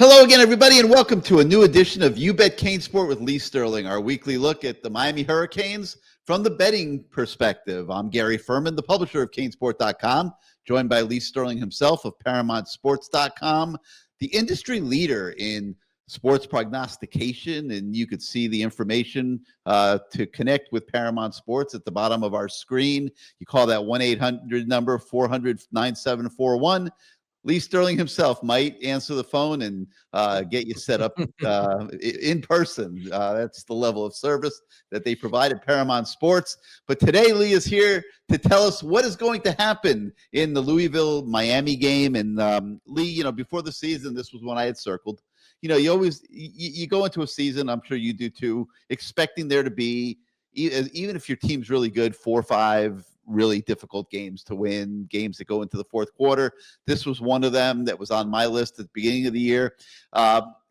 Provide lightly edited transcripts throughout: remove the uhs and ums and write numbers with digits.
Hello again, everybody, and welcome to a new edition of You Bet CaneSport with Lee Sterling, our weekly look at the Miami Hurricanes from the betting perspective. I'm Gary Furman, the publisher of CaneSport.com, joined by Lee Sterling himself of ParamountSports.com, the industry leader in sports prognostication, and you could see the information to connect with Paramount Sports at the bottom of our screen. You call that 1-800 number, 400-9741. Lee Sterling himself might answer the phone and get you set up in person. That's the level of service that they provide at Paramount Sports. But today, Lee is here to tell us what is going to happen in the Louisville-Miami game. And Lee, before the season, this was one I had circled. You always you go into a season, I'm sure you do too, expecting there to be, even if your team's really good, 4 or 5 really difficult games to win, games that go into the fourth quarter. This was one of them that was on my list at the beginning of the year.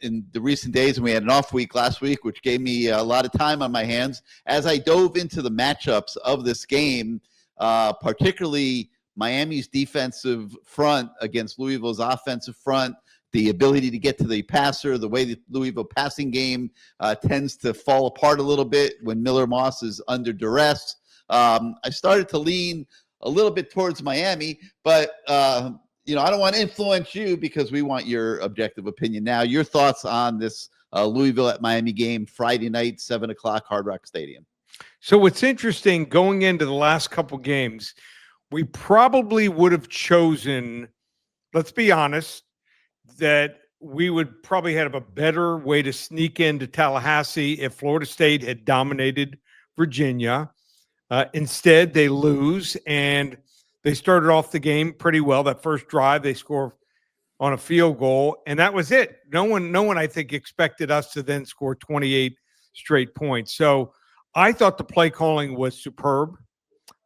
In the recent days, and we had an off week last week, which gave me a lot of time on my hands, as I dove into the matchups of this game, particularly Miami's defensive front against Louisville's offensive front, the ability to get to the passer, the way the Louisville passing game tends to fall apart a little bit when Miller Moss is under duress. I started to lean a little bit towards Miami, but, I don't want to influence you because we want your objective opinion now. Your thoughts on this Louisville at Miami game, Friday night, 7 o'clock, Hard Rock Stadium. So what's interesting, going into the last couple games, we probably would have chosen, let's be honest, that we would probably have a better way to sneak into Tallahassee if Florida State had dominated Virginia. Instead, they lose, and they started off the game pretty well. That first drive, they score on a field goal, and that was it. No one, I think, expected us to then score 28 straight points. So I thought the play calling was superb.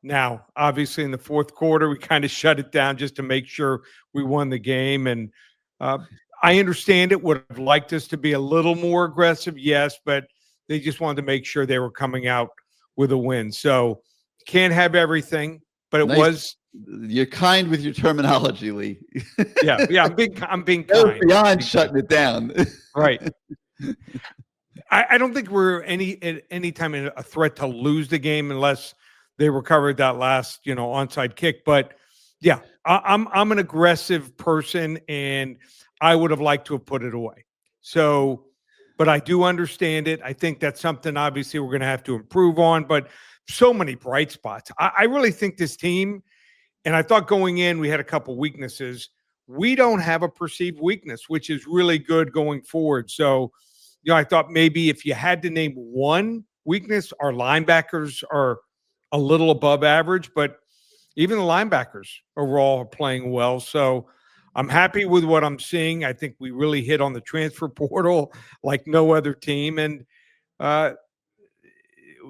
Now, obviously, in the fourth quarter, we kind of shut it down just to make sure we won the game. And I understand it. Would have liked us to be a little more aggressive, yes, but they just wanted to make sure they were coming out with a win. So can't have everything, but it was. You're kind with your terminology, Lee. Yeah. I'm being kind. Beyond shutting it down. Right. I don't think we're at any time in a threat to lose the game unless they recovered that last, onside kick. But yeah, I'm an aggressive person, and I would have liked to have put it away. So, but I do understand it. I think that's something obviously we're going to have to improve on, but so many bright spots. I really think this team, and I thought going in, we had a couple weaknesses. We don't have a perceived weakness, which is really good going forward. So, I thought maybe if you had to name one weakness, our linebackers are a little above average, but even the linebackers overall are playing well. So I'm happy with what I'm seeing. I think we really hit on the transfer portal like no other team. And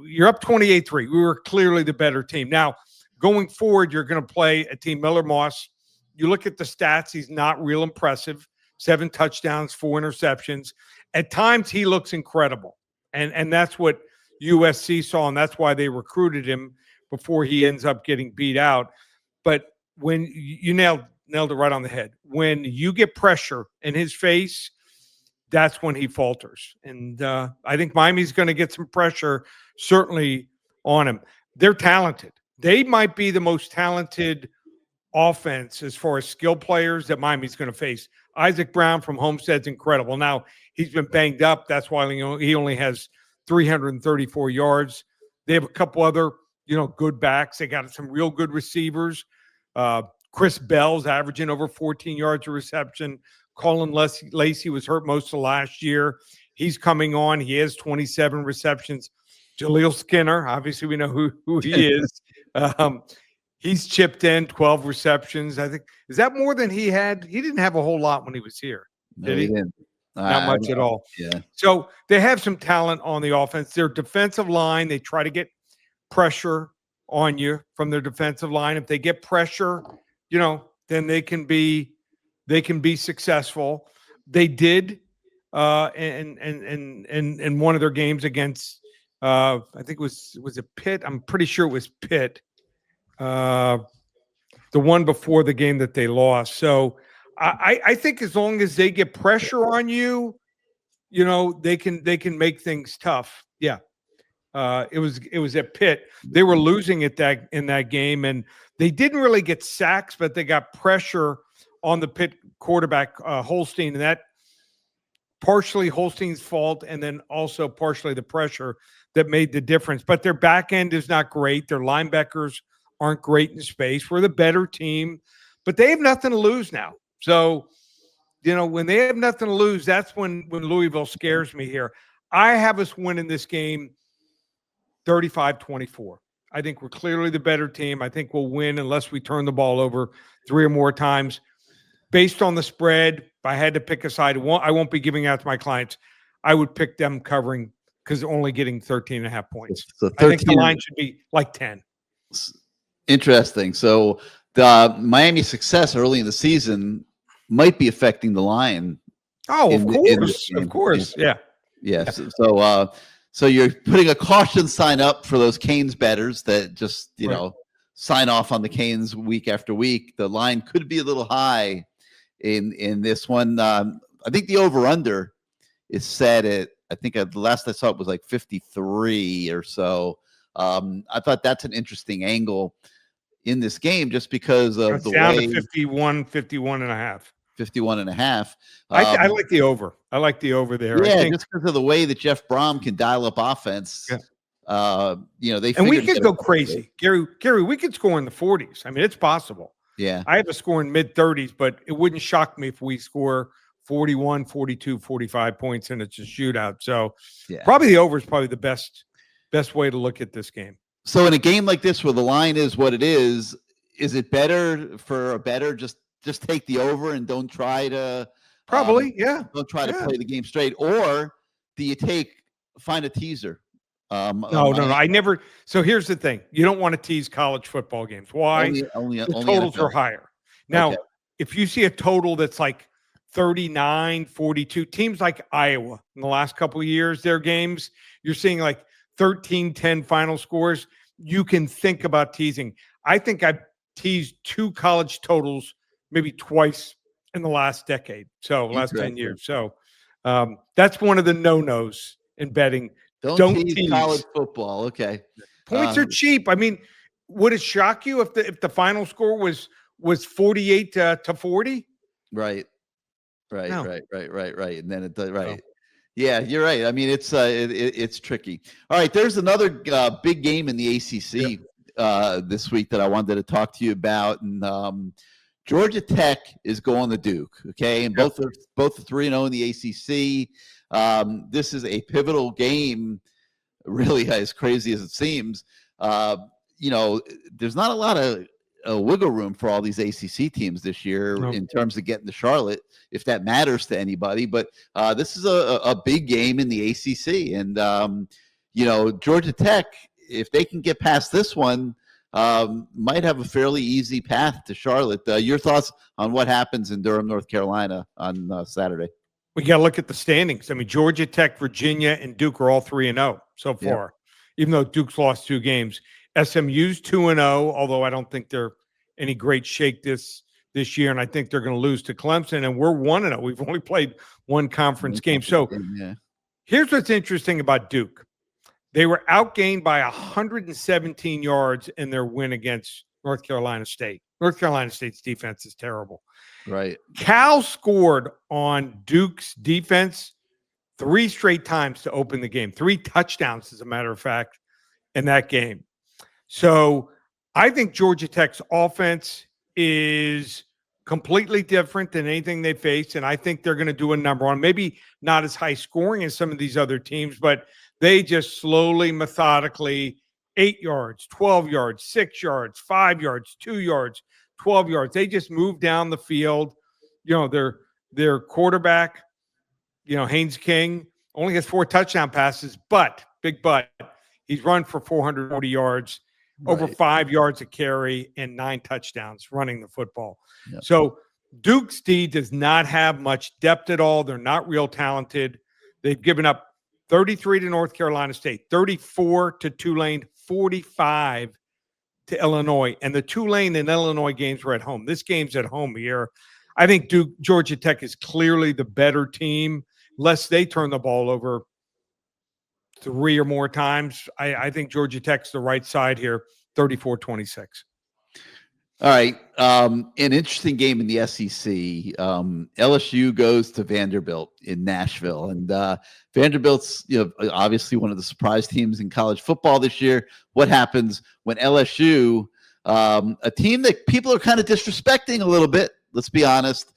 you're up 28-3. We were clearly the better team. Now, going forward, you're going to play a team, Miller Moss. You look at the stats, he's not real impressive. 7 touchdowns, 4 interceptions. At times, he looks incredible. And that's what USC saw, and that's why they recruited him before he ends up getting beat out. But when you nailed it right on the head. When you get pressure in his face, that's when he falters. And I think Miami's going to get some pressure certainly on him. They're talented. They might be the most talented offense as far as skill players that Miami's going to face. Isaac Brown from Homestead's incredible. Now, he's been banged up. That's why he only has 334 yards. They have a couple other, good backs. They got some real good receivers. Chris Bell's averaging over 14 yards of reception. Colin Lacey was hurt most of last year. He's coming on. He has 27 receptions. Jaleel Skinner, obviously we know who he is. He's chipped in 12 receptions. I think, is that more than he had? He didn't have a whole lot when he was here. Did he? Didn't. Not much at all. Yeah. So they have some talent on the offense. Their defensive line, they try to get pressure on you from their defensive line. If they get pressure, then they can be successful. They did in one of their games against I think it was it Pitt? I'm pretty sure it was Pitt. The one before the game that they lost. So I think as long as they get pressure on you, they can make things tough. Yeah. It was at Pitt. They were losing in that game, and they didn't really get sacks, but they got pressure on the Pitt quarterback Holstein, and that partially Holstein's fault, and then also partially the pressure that made the difference. But their back end is not great. Their linebackers aren't great in space. We're the better team, but they have nothing to lose now. So, when they have nothing to lose, that's when Louisville scares me here. I have us winning this game 35-24. I think we're clearly the better team. I think we'll win unless we turn the ball over 3 or more times. Based on the spread, if I had to pick a side, I won't be giving out to my clients. I would pick them covering because they're only getting 13.5 points. So 13, I think the line should be like 10. Interesting. So the Miami's success early in the season might be affecting the line. Oh, of course. Yeah. Yes. So you're putting a caution sign up for those Canes bettors that just, sign off on the Canes week after week. The line could be a little high in this one. I think the over-under is set at, I think the last I saw it was like 53 or so. I thought that's an interesting angle in this game just because of the down way. To 51 and a half. 51 and a half. I like the over. I like the over there. Yeah, I think, just because of the way that Jeff Brom can dial up offense. Yeah. And we could go crazy. Gary, we could score in the 40s. I mean, it's possible. Yeah. I have a score in mid 30s, but it wouldn't shock me if we score 41, 42, 45 points and it's a shootout. So probably the over is probably the best way to look at this game. So in a game like this where the line is what it is it better for a better just take the over and don't try to don't try to play the game straight, or do you find a teaser? No. I never. So here's the thing: you don't want to tease college football games. Why? Only the totals NFL. are higher. Now, if you see a total that's like 39, 42, teams like Iowa in the last couple of years, their games, you're seeing like 13-10 final scores. You can think about teasing. I think I've teased 2 college totals maybe twice in the last decade. So last 10 years. So that's one of the no-nos in betting. Don't tease college football. Okay. Points are cheap. I mean, would it shock you if the final score was 48 to 40? Right. No. Right. And then right. Yeah, you're right. I mean, it's tricky. All right, there's another big game in the ACC this week that I wanted to talk to you about, and Georgia Tech is going to Duke. Okay, and both are 3-0 in the ACC. This is a pivotal game, really, as crazy as it seems. There's not a lot of wiggle room for all these ACC teams this year in terms of getting to Charlotte, if that matters to anybody. But this is a big game in the ACC, and Georgia Tech, if they can get past this one, might have a fairly easy path to Charlotte. Your thoughts on what happens in Durham, North Carolina on Saturday? We got to look at the standings. I mean, Georgia Tech, Virginia, and Duke are all 3-0 so far, even though Duke's lost 2 games. SMU's 2-0, although I don't think they're any great shake this year, and I think they're going to lose to Clemson, and we're 1-0. We've only played 1 conference game. So here's what's interesting about Duke. They were outgained by 117 yards in their win against North Carolina State. North Carolina State's defense is terrible. Right. Cal scored on Duke's defense 3 straight times to open the game. 3 touchdowns, as a matter of fact, in that game. So I think Georgia Tech's offense is completely different than anything they faced, and I think they're going to do a number on. Maybe not as high scoring as some of these other teams, but they just slowly, methodically, 8 yards, 12 yards, 6 yards, 5 yards, 2 yards, 12 yards. They just move down the field. Their quarterback, Haynes King, only has 4 touchdown passes, but he's run for 440 yards, over 5 yards a carry, and 9 touchdowns running the football. Yep. So Duke's D does not have much depth at all. They're not real talented. They've given up 33 to North Carolina State, 34 to Tulane, 45 to Illinois. And the Tulane and Illinois games were at home. This game's at home here. I think Georgia Tech is clearly the better team, lest they turn the ball over 3 or more times. I think Georgia Tech's the right side here, 34-26. All right. An interesting game in the SEC. LSU goes to Vanderbilt in Nashville, and Vanderbilt's, obviously one of the surprise teams in college football this year. What happens when LSU, a team that people are kind of disrespecting a little bit, let's be honest,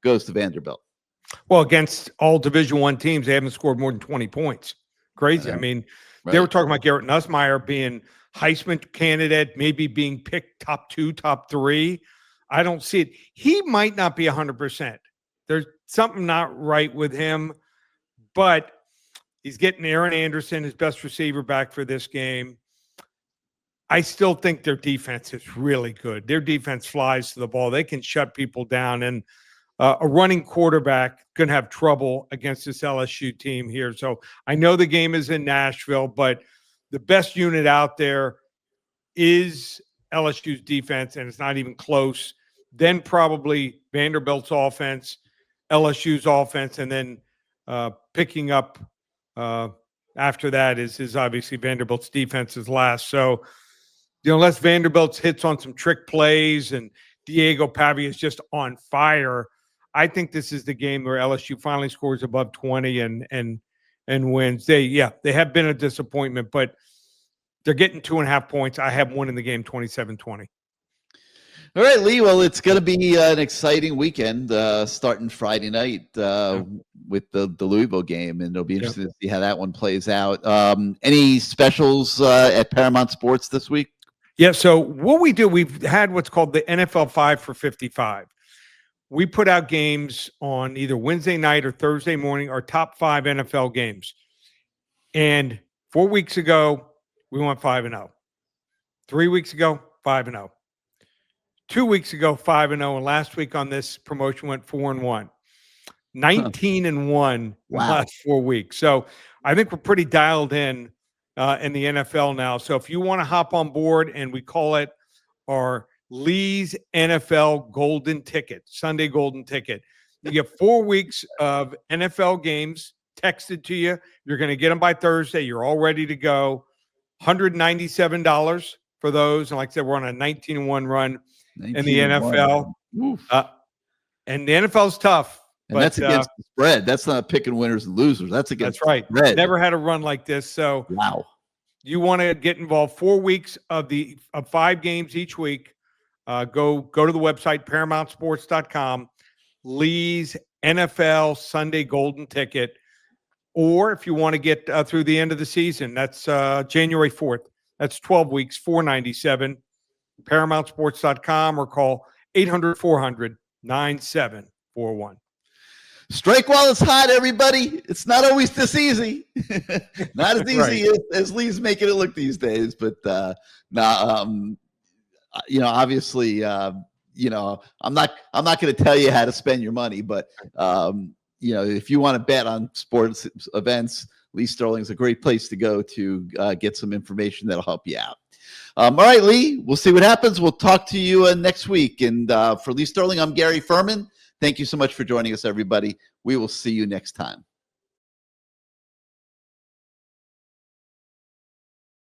goes to Vanderbilt? Well, against all Division I teams, they haven't scored more than 20 points. Crazy. I mean, they were talking about Garrett Nussmeier being Heisman candidate, maybe being picked top 2, top 3. I don't see it. He might not be 100%. There's something not right with him, but he's getting Aaron Anderson, his best receiver, back for this game. I still think their defense is really good. Their defense flies to the ball. They can shut people down, and a running quarterback going to have trouble against this LSU team here. So I know the game is in Nashville, but the best unit out there is LSU's defense, and it's not even close. Then probably Vanderbilt's offense, LSU's offense, and then picking up after that is obviously Vanderbilt's defense is last. So, unless Vanderbilt's hits on some trick plays and Diego Pavia is just on fire, I think this is the game where LSU finally scores above 20 and wins. They have been a disappointment, but they're getting 2.5 points. I have one in the game, 27-20. All right, Lee. Well, it's going to be an exciting weekend starting Friday night with the Louisville game, and it'll be interesting to see how that one plays out. Any specials at Paramount Sports this week? Yeah, so what we do, we've had what's called the NFL 5 for 55. We put out games on either Wednesday night or Thursday morning, our top 5 NFL games. And 4 weeks ago, we went 5-0. 3 weeks ago, 5-0. 2 weeks ago, 5-0. And last week on this promotion went 4-1. 19-1 in the last 4 weeks. So I think we're pretty dialed in the NFL now. So if you want to hop on board, and we call it our Lee's NFL Golden Ticket, Sunday Golden Ticket. You get 4 weeks of NFL games texted to you. You're going to get them by Thursday. You're all ready to go. $197 for those. And like I said, we're on a 19-1 run in the NFL. And the NFL is tough. And but, that's against the spread. That's not picking winners and losers. That's against the spread. Never had a run like this. So wow. You want to get involved. 4 weeks of 5 games each week. Go to the website, ParamountSports.com, Lee's NFL Sunday Golden Ticket. Or if you want to get through the end of the season, that's January 4th. That's 12 weeks, $497, ParamountSports.com, or call 800-400-9741. Strike while it's hot, everybody. It's not always this easy. Not as easy as Lee's making it look these days. But obviously, I'm not going to tell you how to spend your money. But if you want to bet on sports events, Lee Sterling is a great place to go to get some information that'll help you out. All right, Lee. We'll see what happens. We'll talk to you next week. And for Lee Sterling, I'm Gary Furman. Thank you so much for joining us, everybody. We will see you next time.